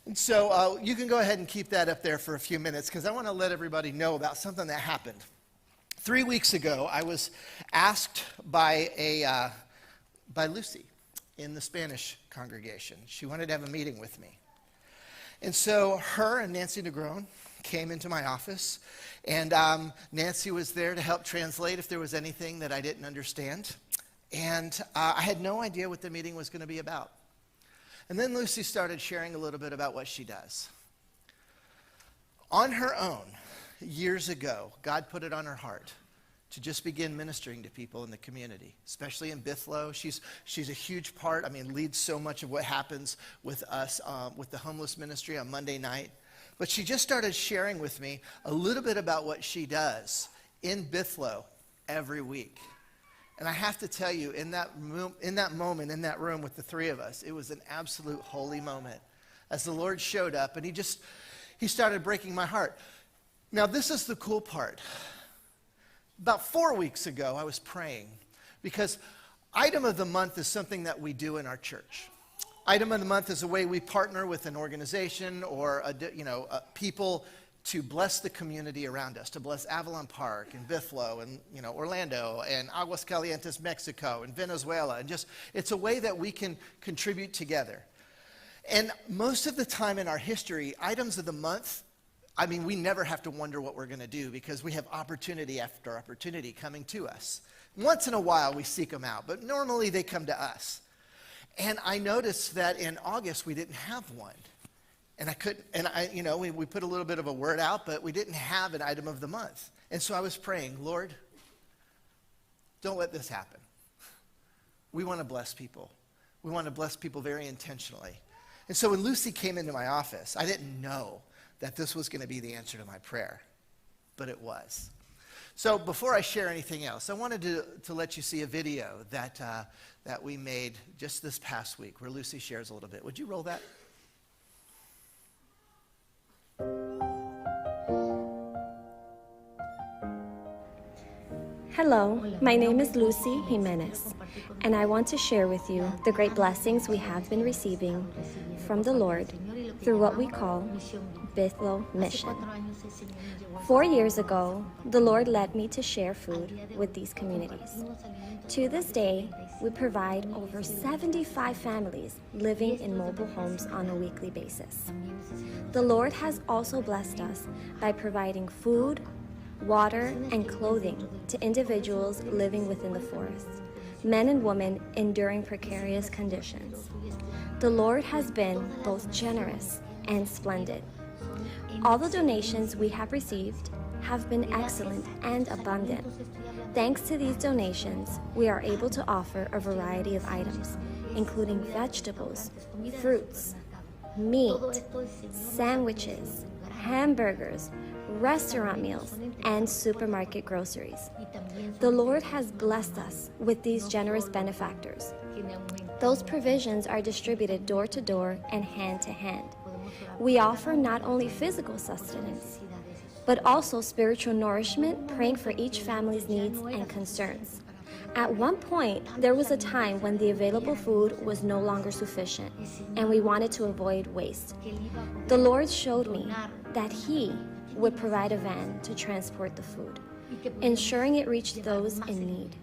And so you can go ahead and keep that up there for a few minutes because I want to let everybody know about something that happened. 3 weeks ago, I was asked by Lucy in the Spanish congregation. She wanted to have a meeting with me. And so her and Nancy Negron came into my office, and Nancy was there to help translate if there was anything that I didn't understand. And I had no idea what the meeting was going to be about. And then Lucy started sharing a little bit about what she does. On her own, years ago, God put it on her heart to just begin ministering to people in the community, especially in Bithlo. She's a huge part, leads so much of what happens with us, with the homeless ministry on Monday night. But she just started sharing with me a little bit about what she does in Bithlo every week. And I have to tell you, in that moment, in that room with the three of us, it was an absolute holy moment as the Lord showed up, and he started breaking my heart. Now, this is the cool part. About 4 weeks ago, I was praying because Item of the Month is something that we do in our church. Item of the Month is a way we partner with an organization or people to bless the community around us, to bless Avalon Park and Bithlo and Orlando and Aguascalientes, Mexico and Venezuela. And it's a way that we can contribute together. And most of the time in our history, Items of the Month, we never have to wonder what we're going to do because we have opportunity after opportunity coming to us. Once in a while, we seek them out, but normally they come to us. And I noticed that in August, we didn't have one. And we put a little bit of a word out, but we didn't have an Item of the Month. And so I was praying, Lord, don't let this happen. We want to bless people. We want to bless people very intentionally. And so when Lucy came into my office, I didn't know that this was going to be the answer to my prayer, but it was. So before I share anything else, I wanted to let you see a video that we made just this past week where Lucy shares a little bit. Would you roll that? Hello, my name is Lucy Jimenez, and I want to share with you the great blessings we have been receiving from the Lord through what we call Bithlo Mission. 4 years ago, the Lord led me to share food with these communities. To this day, we provide over 75 families living in mobile homes on a weekly basis. The Lord has also blessed us by providing food, water, and clothing to individuals living within the forests, men and women enduring precarious conditions. The Lord has been both generous and splendid. All the donations we have received have been excellent and abundant. Thanks to these donations, we are able to offer a variety of items, including vegetables, fruits, meat, sandwiches, hamburgers, restaurant meals, and supermarket groceries. The Lord has blessed us with these generous benefactors. Those provisions are distributed door to door and hand to hand. We offer not only physical sustenance, but also spiritual nourishment, praying for each family's needs and concerns. At one point, there was a time when the available food was no longer sufficient, and we wanted to avoid waste. The Lord showed me that He would provide a van to transport the food, ensuring it reached those in need.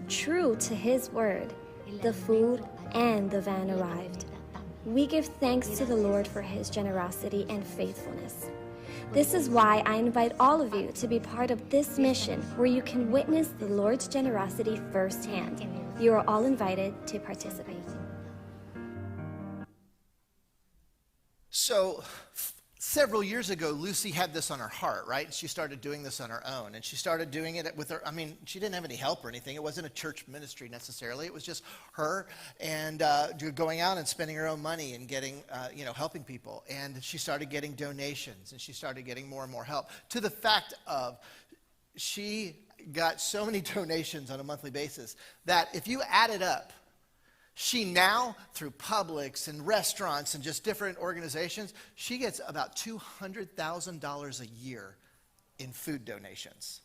True to His word, the food and the van arrived. We give thanks to the Lord for His generosity and faithfulness. This is why I invite all of you to be part of this mission where you can witness the Lord's generosity firsthand. You are all invited to participate. So, several years ago, Lucy had this on her heart, right? She started doing this on her own, and she started doing it with her, she didn't have any help or anything. It wasn't a church ministry necessarily. It was just her and going out and spending her own money and getting, helping people. And she started getting donations, and she started getting more and more help, to the fact of she got so many donations on a monthly basis that if you add it up, she now, through Publix and restaurants and just different organizations, she gets about $200,000 a year in food donations.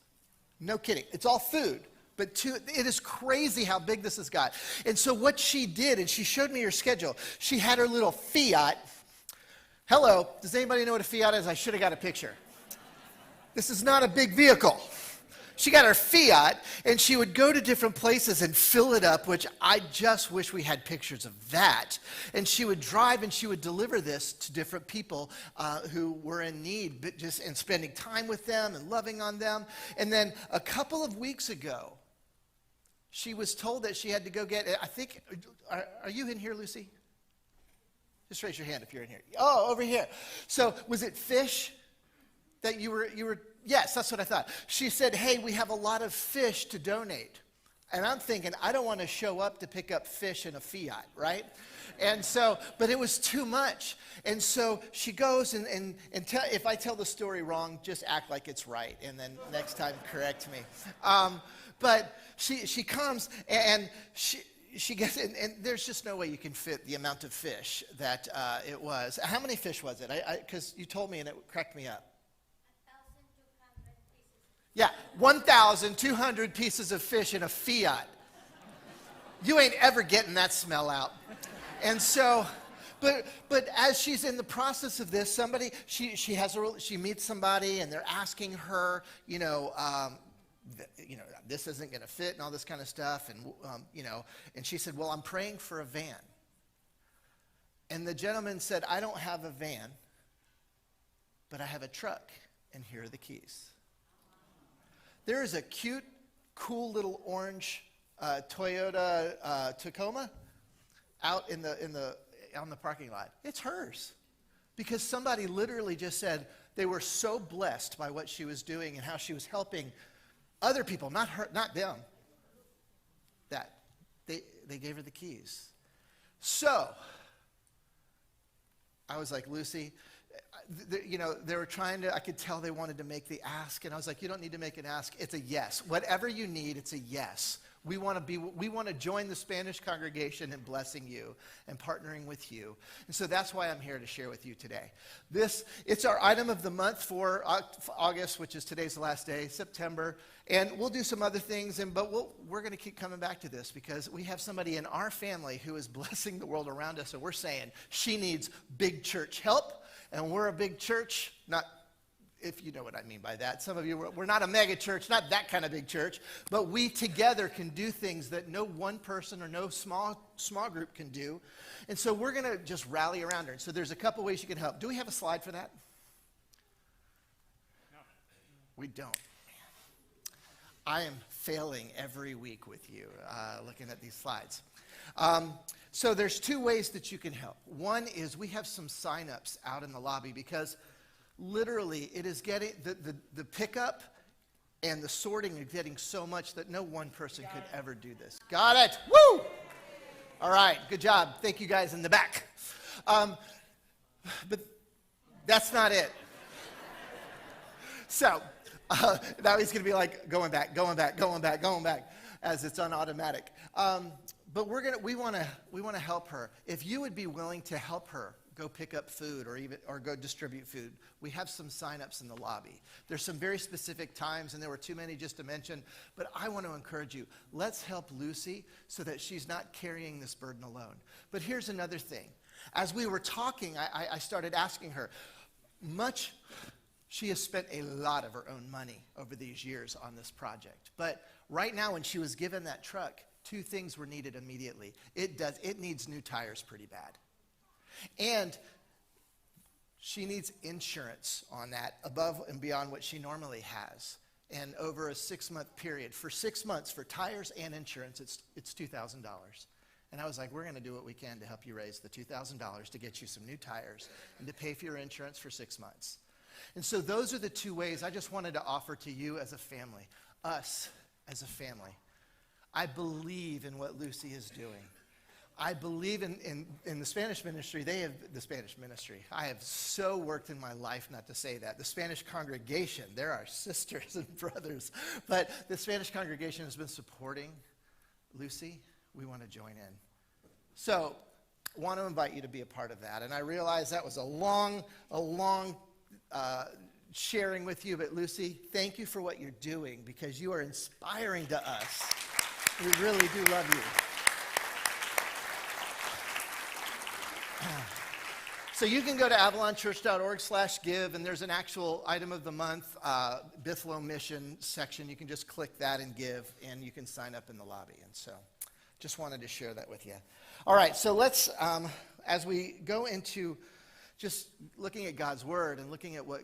No kidding. It's all food, but it is crazy how big this has got. And so what she did, and she showed me her schedule, she had her little Fiat, Hello, does anybody know what a Fiat is? I should have got a picture. This is not a big vehicle. She got her Fiat, and she would go to different places and fill it up, which I just wish we had pictures of that. And she would drive and she would deliver this to different people who were in need, but just and spending time with them and loving on them. And then a couple of weeks ago, she was told that she had to go get, I think, are you in here, Lucy? Just raise your hand if you're in here. Oh, over here. So was it fish that you were? Yes, that's what I thought. She said, hey, we have a lot of fish to donate. And I'm thinking, I don't want to show up to pick up fish in a Fiat, right? And so, but it was too much. And so she goes and if I tell the story wrong, just act like it's right. And then next time, correct me. But she comes and she gets, and there's just no way you can fit the amount of fish that it was. How many fish was it? Because you told me and it cracked me up. 1,200 pieces of fish in a Fiat. You ain't ever getting that smell out. And so, but as she's in the process of this, she meets somebody and they're asking her, this isn't going to fit and all this kind of stuff, and and she said, well, I'm praying for a van. And the gentleman said, I don't have a van, but I have a truck, and here are the keys. There is a cute, cool little orange Toyota Tacoma out on the parking lot. It's hers, because somebody literally just said they were so blessed by what she was doing and how she was helping other people, not her, not them, that they gave her the keys. So I was like, Lucy, they were trying to, I could tell they wanted to make the ask, and I was like, you don't need to make an ask. It's a yes. Whatever you need, it's a yes. We want to join the Spanish congregation in blessing you and partnering with you. And so that's why I'm here to share with you today. It's our item of the month for August, which is today's the last day, September. And we'll do some other things, but we're going to keep coming back to this because we have somebody in our family who is blessing the world around us. And we're saying she needs big church help. And we're a big church, not, if you know what I mean by that. Some of you, we're not a mega church, not that kind of big church, but we together can do things that no one person or no small group can do. And so we're going to just rally around her. And so there's a couple ways you can help. Do we have a slide for that? No. We don't. I am failing every week with you looking at these slides. So there's two ways that you can help. One is we have some sign-ups out in the lobby because literally it is getting, the pickup and the sorting are getting so much that no one person could ever do this. Got it? Woo! All right, good job. Thank you guys in the back. But that's not it. So now he's going to be like going back, as it's on automatic. But we want to help her. If you would be willing to help her go pick up food or go distribute food, we have some sign-ups in the lobby. There's some very specific times, and there were too many just to mention, but I want to encourage you. Let's help Lucy so that she's not carrying this burden alone. But here's another thing. As we were talking, I started asking her, she has spent a lot of her own money over these years on this project. But right now, when she was given that truck, two things were needed immediately. It needs new tires pretty bad. And she needs insurance on that above and beyond what she normally has. And over a 6-month period, for 6 months, for tires and insurance, it's $2,000. And I was like, we're going to do what we can to help you raise the $2,000 to get you some new tires and to pay for your insurance for 6 months. And so those are the two ways I just wanted to offer to you as a family, us as a family. I believe in what Lucy is doing. I believe in the Spanish ministry. They have the Spanish ministry. I have so worked in my life not to say that. The Spanish congregation, they're our sisters and brothers. But the Spanish congregation has been supporting Lucy. We want to join in. So I want to invite you to be a part of that. And I realize that was a long sharing with you. But Lucy, thank you for what you're doing because you are inspiring to us. We really do love you. So you can go to avalonchurch.org/give, and there's an actual item of the month, Bithlo mission section. You can just click that and give, and you can sign up in the lobby. And so just wanted to share that with you. All right, so let's, as we go into just looking at God's word and looking at what